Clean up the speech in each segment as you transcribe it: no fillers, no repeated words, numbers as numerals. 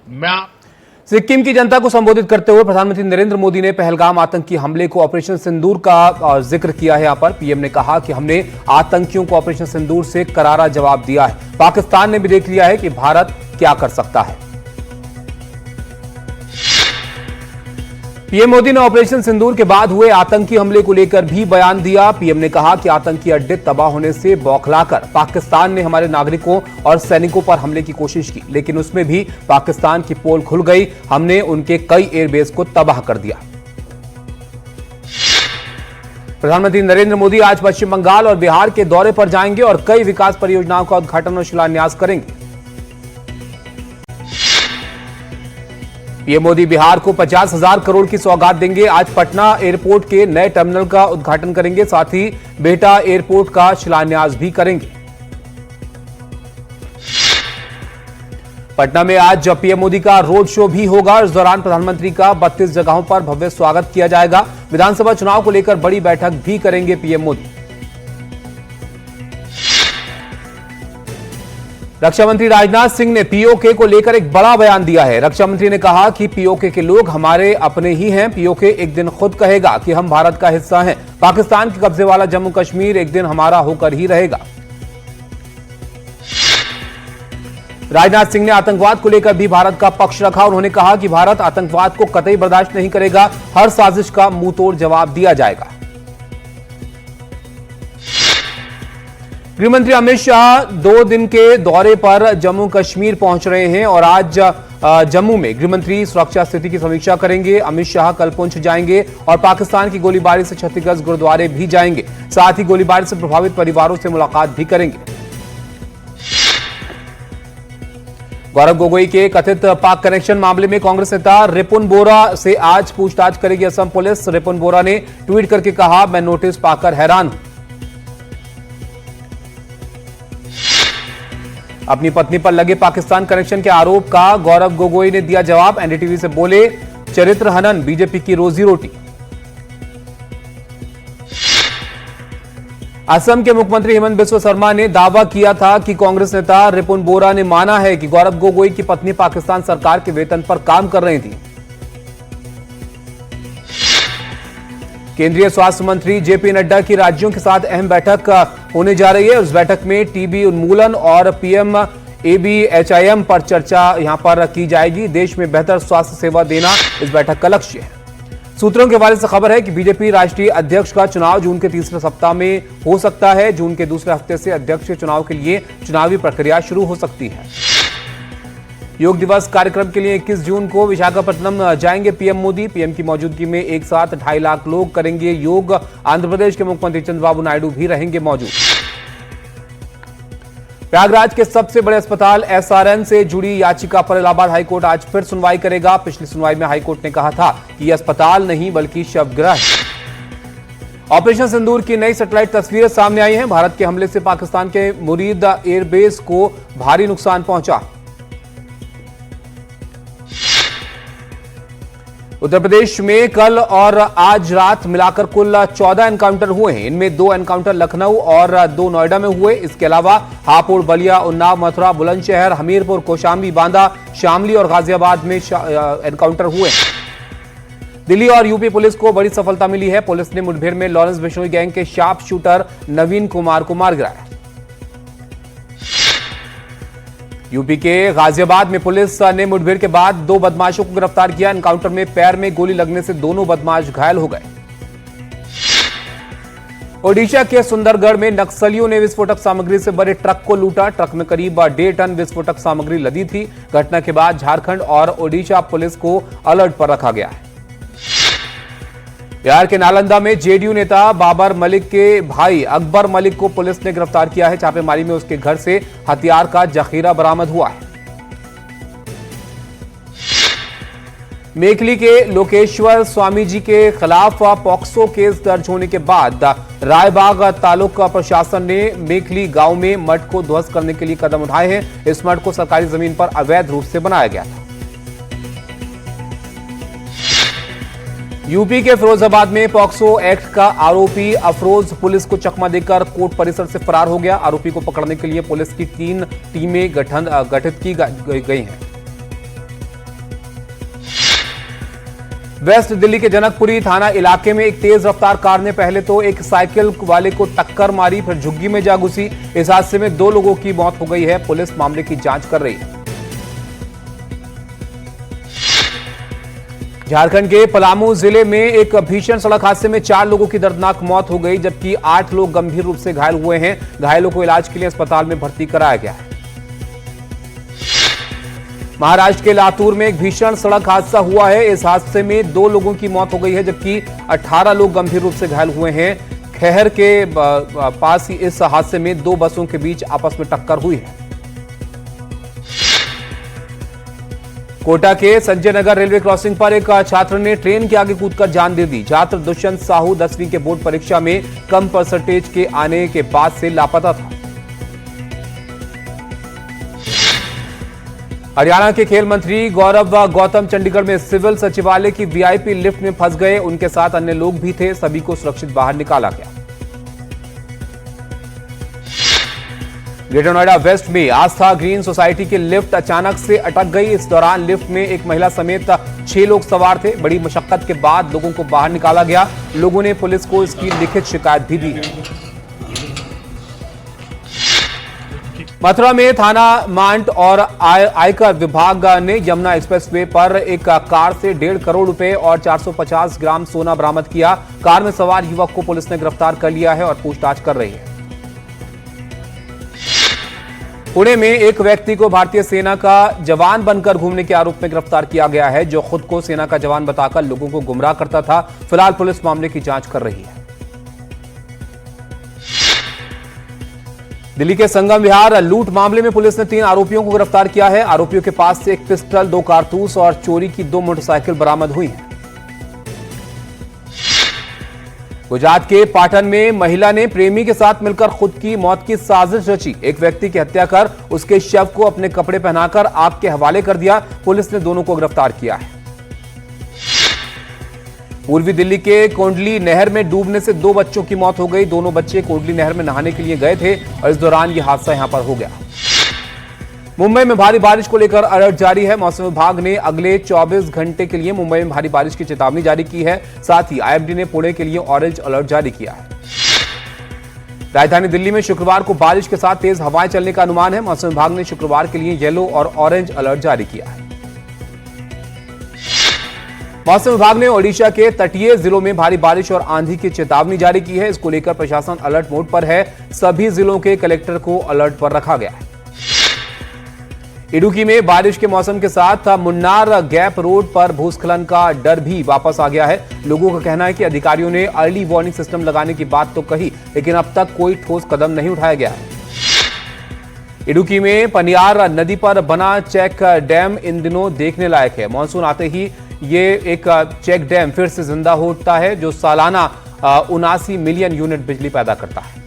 मैं सिक्किम की जनता को संबोधित करते हुए प्रधानमंत्री नरेंद्र मोदी ने पहलगाम आतंकी हमले को ऑपरेशन सिंदूर का जिक्र किया है। यहाँ पर पीएम ने कहा कि हमने आतंकियों को ऑपरेशन सिंदूर से करारा जवाब दिया है। पाकिस्तान ने भी देख लिया है कि भारत क्या कर सकता है। पीएम मोदी ने ऑपरेशन सिंदूर के बाद हुए आतंकी हमले को लेकर भी बयान दिया। पीएम ने कहा कि आतंकी अड्डे तबाह होने से बौखलाकर पाकिस्तान ने हमारे नागरिकों और सैनिकों पर हमले की कोशिश की, लेकिन उसमें भी पाकिस्तान की पोल खुल गई। हमने उनके कई एयरबेस को तबाह कर दिया। प्रधानमंत्री नरेंद्र मोदी आज पश्चिम बंगाल और बिहार के दौरे पर जाएंगे और कई विकास परियोजनाओं का उद्घाटन और शिलान्यास करेंगे। पीएम मोदी बिहार को 50,000 करोड़ की सौगात देंगे। आज पटना एयरपोर्ट के नए टर्मिनल का उद्घाटन करेंगे, साथ ही बेटा एयरपोर्ट का शिलान्यास भी करेंगे। पटना में आज पीएम मोदी का रोड शो भी होगा। इस दौरान प्रधानमंत्री का 32 जगहों पर भव्य स्वागत किया जाएगा। विधानसभा चुनाव को लेकर बड़ी बैठक भी करेंगे पीएम मोदी। रक्षा मंत्री राजनाथ सिंह ने पीओके को लेकर एक बड़ा बयान दिया है। रक्षा मंत्री ने कहा कि पीओके के लोग हमारे अपने ही हैं। पीओके एक दिन खुद कहेगा कि हम भारत का हिस्सा हैं। पाकिस्तान के कब्जे वाला जम्मू कश्मीर एक दिन हमारा होकर ही रहेगा। राजनाथ सिंह ने आतंकवाद को लेकर भी भारत का पक्ष रखा। उन्होंने कहा कि भारत आतंकवाद को कतई बर्दाश्त नहीं करेगा। हर साजिश का मुंहतोड़ जवाब दिया जाएगा। गृहमंत्री अमित शाह 2 दिन के दौरे पर जम्मू कश्मीर पहुंच रहे हैं और आज जम्मू में गृहमंत्री सुरक्षा स्थिति की समीक्षा करेंगे। अमित शाह कल पुंछ जाएंगे और पाकिस्तान की गोलीबारी से क्षतिग्रस्त गुरुद्वारे भी जाएंगे। साथ ही गोलीबारी से प्रभावित परिवारों से मुलाकात भी करेंगे। गौरव गोगोई के कथित पाक कनेक्शन मामले में कांग्रेस नेता रिपुन बोरा से आज पूछताछ करेगी असम पुलिस। रिपुन बोरा ने ट्वीट करके कहा, मैं नोटिस पाकर हैरान हूं। अपनी पत्नी पर लगे पाकिस्तान कनेक्शन के आरोप का गौरव गोगोई ने दिया जवाब। एनडीटीवी से बोले, चरित्र हनन बीजेपी की रोजी रोटी। असम के मुख्यमंत्री हेमंत बिस्वा शर्मा ने दावा किया था कि कांग्रेस नेता रिपुन बोरा ने माना है कि गौरव गोगोई की पत्नी पाकिस्तान सरकार के वेतन पर काम कर रही थी। केंद्रीय स्वास्थ्य मंत्री जेपी नड्डा की राज्यों के साथ अहम बैठक होने जा रही है। उस बैठक में टीबी उन्मूलन और पीएमएबीएचआईएम पर चर्चा यहां पर की जाएगी। देश में बेहतर स्वास्थ्य सेवा देना इस बैठक का लक्ष्य है। सूत्रों के हवाले से खबर है कि बीजेपी राष्ट्रीय अध्यक्ष का चुनाव जून के तीसरे सप्ताह में हो सकता है। जून के दूसरे हफ्ते से अध्यक्ष के चुनाव के लिए चुनावी प्रक्रिया शुरू हो सकती है। योग दिवस कार्यक्रम के लिए 21 जून को विशाखापट्टनम जाएंगे पीएम मोदी। पीएम की मौजूदगी में एक साथ 2.5 लाख लोग करेंगे योग। आंध्र प्रदेश के मुख्यमंत्री चंद्रबाबू नायडू भी रहेंगे मौजूद। प्रयागराज के सबसे बड़े अस्पताल एसआरएन से जुड़ी याचिका पर इलाहाबाद हाईकोर्ट आज फिर सुनवाई करेगा। पिछली सुनवाई में हाईकोर्ट ने कहा था कि यह अस्पताल नहीं बल्कि शवगृह है। ऑपरेशन सिंदूर की नई सैटेलाइट तस्वीरें सामने आई हैं। भारत के हमले से पाकिस्तान के मुरीद एयरबेस को भारी नुकसान पहुंचा। उत्तर प्रदेश में कल और आज रात मिलाकर कुल 14 एनकाउंटर हुए हैं। इनमें 2 एनकाउंटर लखनऊ और 2 नोएडा में हुए। इसके अलावा हापुड़, बलिया, उन्नाव, मथुरा, बुलंदशहर, हमीरपुर, कौशाम्बी, बांदा, शामली और गाजियाबाद में एनकाउंटर हुए। दिल्ली और यूपी पुलिस को बड़ी सफलता मिली है। पुलिस ने मुठभेड़ में लॉरेंस बिश्नोई गैंग के शार्प शूटर नवीन कुमार को मार गिराया। यूपी के गाजियाबाद में पुलिस ने मुठभेड़ के बाद 2 बदमाशों को गिरफ्तार किया। एनकाउंटर में पैर में गोली लगने से दोनों बदमाश घायल हो गए। ओडिशा के सुंदरगढ़ में नक्सलियों ने विस्फोटक सामग्री से भरे ट्रक को लूटा। ट्रक में करीब 1.5 टन विस्फोटक सामग्री लदी थी। घटना के बाद झारखंड और ओडिशा पुलिस को अलर्ट पर रखा गया है। बिहार के नालंदा में जेडीयू नेता बाबर मलिक के भाई अकबर मलिक को पुलिस ने गिरफ्तार किया है। छापेमारी में उसके घर से हथियार का जखीरा बरामद हुआ है। मेखली के लोकेश्वर स्वामी जी के खिलाफ पॉक्सो केस दर्ज होने के बाद रायबाग तालुका प्रशासन ने मेखली गांव में मठ को ध्वस्त करने के लिए कदम उठाए हैं। इस मठ को सरकारी जमीन पर अवैध रूप से बनाया गया था। यूपी के फिरोजाबाद में पॉक्सो एक्ट का आरोपी अफरोज पुलिस को चकमा देकर कोर्ट परिसर से फरार हो गया। आरोपी को पकड़ने के लिए पुलिस की 3 टीमें गठित की गई हैं। वेस्ट दिल्ली के जनकपुरी थाना इलाके में एक तेज रफ्तार कार ने पहले तो एक साइकिल वाले को टक्कर मारी, फिर झुग्गी में जा घुसी। इस हादसे में 2 लोगों की मौत हो गई है। पुलिस मामले की जांच कर रही है। झारखंड के पलामू जिले में एक भीषण सड़क हादसे में 4 लोगों की दर्दनाक मौत हो गई, जबकि 8 लोग गंभीर रूप से घायल हुए हैं। घायलों को इलाज के लिए अस्पताल में भर्ती कराया गया है। महाराष्ट्र के लातूर में एक भीषण सड़क हादसा हुआ है। इस हादसे में 2 लोगों की मौत हो गई है, जबकि 18 लोग गंभीर रूप से घायल हुए हैं। खैहर के पास ही इस हादसे में 2 बसों के बीच आपस में टक्कर हुई है। कोटा के संजय नगर रेलवे क्रॉसिंग पर एक छात्र ने ट्रेन के आगे कूदकर जान दे दी। छात्र दुष्यंत साहू 10वीं के बोर्ड परीक्षा में कम परसेंटेज के आने के बाद से लापता था। हरियाणा के खेल मंत्री गौरव गौतम चंडीगढ़ में सिविल सचिवालय की वीआईपी लिफ्ट में फंस गए। उनके साथ अन्य लोग भी थे। सभी को सुरक्षित बाहर निकाला गया। ग्रेटर नोएडा वेस्ट में आस्था ग्रीन सोसाइटी की लिफ्ट अचानक से अटक गई। इस दौरान लिफ्ट में एक महिला समेत 6 लोग सवार थे। बड़ी मशक्कत के बाद लोगों को बाहर निकाला गया। लोगों ने पुलिस को इसकी लिखित शिकायत भी दी है। मथुरा में थाना मांट और आयकर विभाग ने यमुना एक्सप्रेसवे पर एक कार से 1.5 करोड़ रुपए और 450 ग्राम सोना बरामद किया। कार में सवार युवक को पुलिस ने गिरफ्तार कर लिया है और पूछताछ कर रही है। पुणे में एक व्यक्ति को भारतीय सेना का जवान बनकर घूमने के आरोप में गिरफ्तार किया गया है, जो खुद को सेना का जवान बताकर लोगों को गुमराह करता था। फिलहाल पुलिस मामले की जांच कर रही है। दिल्ली के संगम विहार लूट मामले में पुलिस ने 3 आरोपियों को गिरफ्तार किया है। आरोपियों के पास से एक पिस्टल, 2 कारतूस और चोरी की 2 मोटरसाइकिल बरामद हुई है। गुजरात के पाटन में महिला ने प्रेमी के साथ मिलकर खुद की मौत की साजिश रची। एक व्यक्ति की हत्या कर उसके शव को अपने कपड़े पहनाकर आग के हवाले कर दिया। पुलिस ने दोनों को गिरफ्तार किया है। पूर्वी दिल्ली के कोंडली नहर में डूबने से 2 बच्चों की मौत हो गई। दोनों बच्चे कोंडली नहर में नहाने के लिए गए थे और इस दौरान यह हादसा यहां पर हो गया। मुंबई में भारी बारिश को लेकर अलर्ट जारी है। मौसम विभाग ने अगले 24 घंटे के लिए मुंबई में भारी बारिश की चेतावनी जारी की है। साथ ही आईएमडी ने पुणे के लिए ऑरेंज अलर्ट जारी किया है। राजधानी दिल्ली में शुक्रवार को बारिश के साथ तेज हवाएं चलने का अनुमान है। मौसम विभाग ने शुक्रवार के लिए येलो और ऑरेंज अलर्ट जारी किया है। मौसम विभाग ने ओडिशा के तटीय जिलों में भारी बारिश और आंधी की चेतावनी जारी की है। इसको लेकर प्रशासन अलर्ट मोड पर है। सभी जिलों के कलेक्टर को अलर्ट पर रखा गया है। इडुक्की में बारिश के मौसम के साथ मुन्नार गैप रोड पर भूस्खलन का डर भी वापस आ गया है। लोगों का कहना है कि अधिकारियों ने अर्ली वार्निंग सिस्टम लगाने की बात तो कही, लेकिन अब तक कोई ठोस कदम नहीं उठाया गया है। इडुक्की में पनियार नदी पर बना चेक डैम इन दिनों देखने लायक है। मानसून आते ही ये एक चेक डैम फिर से जिंदा हो उठता है, जो सालाना 79 मिलियन यूनिट बिजली पैदा करता है।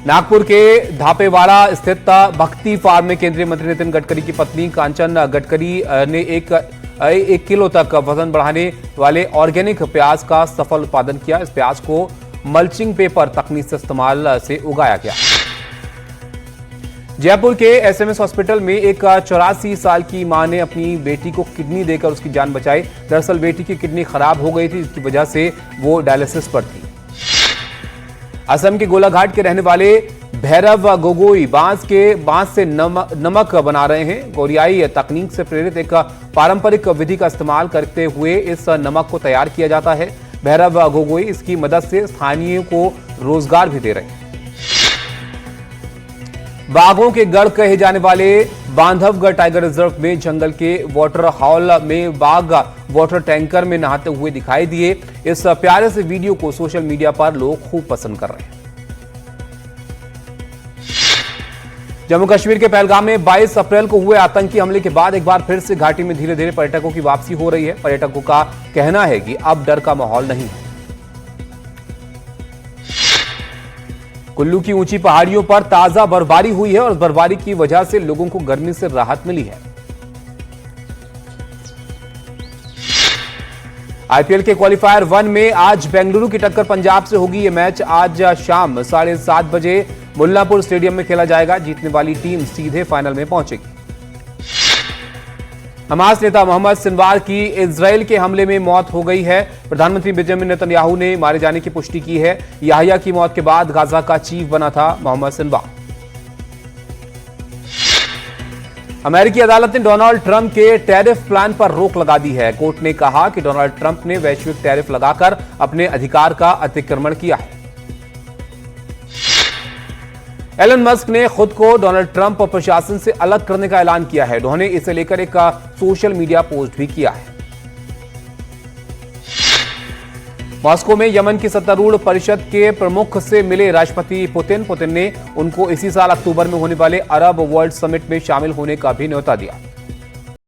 नागपुर के धापेवाड़ा स्थित भक्ति फार्म में केंद्रीय मंत्री नितिन गडकरी की पत्नी कांचन गडकरी ने एक किलो तक वजन बढ़ाने वाले ऑर्गेनिक प्याज का सफल उत्पादन किया। इस प्याज को मल्चिंग पेपर तकनीक से इस्तेमाल से उगाया गया। जयपुर के एसएमएस हॉस्पिटल में एक 84 साल की मां ने अपनी बेटी को किडनी देकर उसकी जान बचाई। दरअसल बेटी की किडनी खराब हो गई थी, जिसकी वजह से वो डायलिसिस पर थी। असम के गोलाघाट के रहने वाले भैरव गोगोई बांस से नमक बना रहे हैं। कोरियाई तकनीक से प्रेरित एक पारंपरिक विधि का इस्तेमाल करते हुए इस नमक को तैयार किया जाता है। भैरव गोगोई इसकी मदद से स्थानीय को रोजगार भी दे रहे हैं। बाघों के गढ़ कहे जाने वाले बांधवगढ़ टाइगर रिजर्व में जंगल के वाटर हॉल में बाघ वाटर टैंकर में नहाते हुए दिखाई दिए। इस प्यारे से वीडियो को सोशल मीडिया पर लोग खूब पसंद कर रहे हैं। जम्मू कश्मीर के पहलगाम में 22 अप्रैल को हुए आतंकी हमले के बाद एक बार फिर से घाटी में धीरे धीरे पर्यटकों की वापसी हो रही है। पर्यटकों का कहना है कि अब डर का माहौल नहीं है। कुल्लू की ऊंची पहाड़ियों पर ताजा बर्फबारी हुई है और इस बर्फबारी की वजह से लोगों को गर्मी से राहत मिली है। आईपीएल के क्वालिफायर 1 में आज बेंगलुरु की टक्कर पंजाब से होगी। यह मैच आज शाम 7:30 बजे मुल्लापुर स्टेडियम में खेला जाएगा। जीतने वाली टीम सीधे फाइनल में पहुंचेगी। हमास नेता मोहम्मद सिनवार की इजराइल के हमले में मौत हो गई है। प्रधानमंत्री बेंजामिन नेतन्याहू ने मारे जाने की पुष्टि की है। याहिया की मौत के बाद गाजा का चीफ बना था मोहम्मद सिनवार। अमेरिकी अदालत ने डोनाल्ड ट्रंप के टैरिफ प्लान पर रोक लगा दी है। कोर्ट ने कहा कि डोनाल्ड ट्रंप ने वैश्विक टैरिफ लगाकर अपने अधिकार का अतिक्रमण किया है। एलन मस्क ने खुद को डोनाल्ड ट्रंप और प्रशासन से अलग करने का ऐलान किया है। उन्होंने इसे लेकर एक सोशल मीडिया पोस्ट भी किया है। मॉस्को में यमन की सत्तारूढ़ परिषद के प्रमुख से मिले राष्ट्रपति पुतिन ने उनको इसी साल अक्टूबर में होने वाले अरब वर्ल्ड समिट में शामिल होने का भी न्योता दिया।